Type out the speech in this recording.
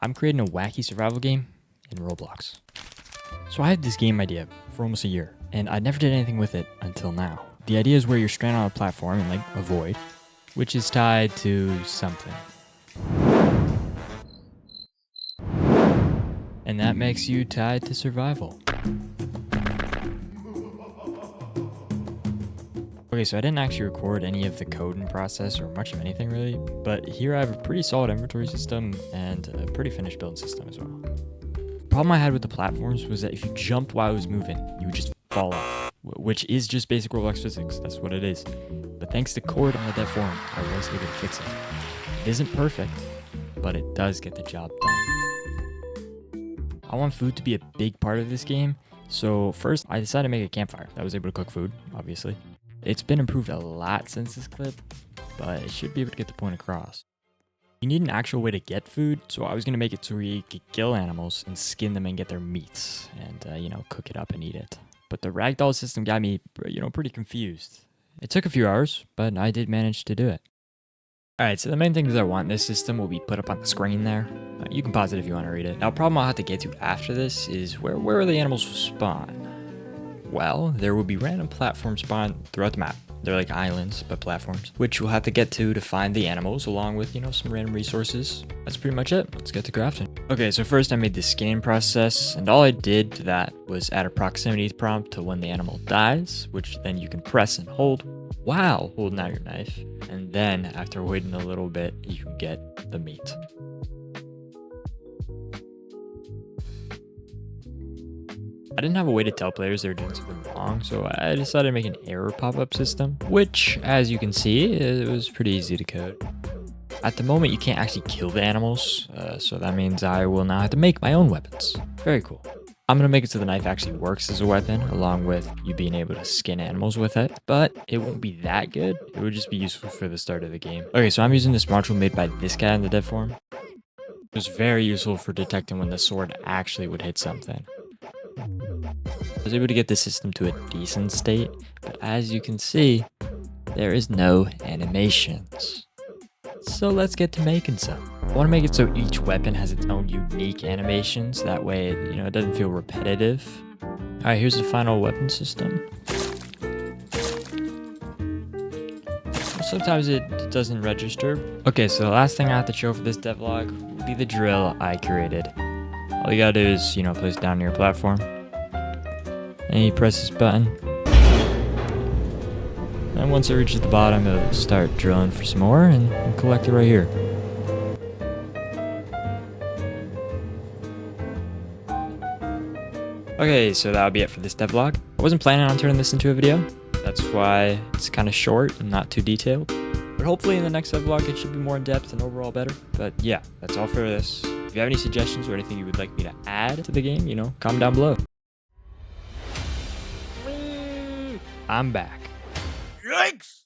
I'm creating a wacky survival game in Roblox. So I had this game idea for almost a year, and I never did anything with it until now. The idea is where you're stranded on a platform in like a void, which is tied to something. And that makes you tied to survival. Okay, so I didn't actually record any of the code and process or much of anything really, but here I have a pretty solid inventory system and a pretty finished build system as well. The problem I had with the platforms was that if you jumped while it was moving, you would just fall off, which is just basic Roblox physics. That's what it is. But thanks to Cord on the dev forum, I was able to fix it. It isn't perfect, but it does get the job done. I want food to be a big part of this game, so first I decided to make a campfire that was able to cook food, obviously. It's been improved a lot since this clip, but it should be able to get the point across. You need an actual way to get food, so I was going to make it so you could kill animals and skin them and get their meats and, cook it up and eat it. But the ragdoll system got me, pretty confused. It took a few hours, but I did manage to do it. Alright, so the main things I want in this system will be put up on the screen there. You can pause it if you want to read it. Now, a problem I'll have to get to after this is where the animals will spawn. Well, there will be random platforms spawned throughout the map. They're like islands, but platforms, which we'll have to get to find the animals along with, some random resources. That's pretty much it. Let's get to crafting. Okay, so first I made the scanning process, and all I did to that was add a proximity prompt to when the animal dies, which then you can press and hold while holding out your knife. And then after waiting a little bit, you can get the meat. I didn't have a way to tell players they were doing something wrong, so I decided to make an error pop-up system, which, as you can see, it was pretty easy to code. At the moment, you can't actually kill the animals, so that means I will now have to make my own weapons. Very cool. I'm going to make it so the knife actually works as a weapon, along with you being able to skin animals with it, but it won't be that good. It would just be useful for the start of the game. Okay, so I'm using this module made by this guy in the dev forum. It was very useful for detecting when the sword actually would hit something. I was able to get the system to a decent state, but as you can see, there is no animations. So let's get to making some. I want to make it so each weapon has its own unique animations, that way it doesn't feel repetitive. Alright, here's the final weapon system. Sometimes it doesn't register. Okay, so the last thing I have to show for this devlog will be the drill I created. All you gotta do is, place it down near your platform. And you press this button. And once it reaches the bottom, it'll start drilling for some more and collect it right here. Okay, so that'll be it for this devlog. I wasn't planning on turning this into a video. That's why it's kind of short and not too detailed. But hopefully in the next devlog it should be more in depth and overall better. But yeah, that's all for this. If you have any suggestions or anything you would like me to add to the game, comment down below. I'm back. Yikes!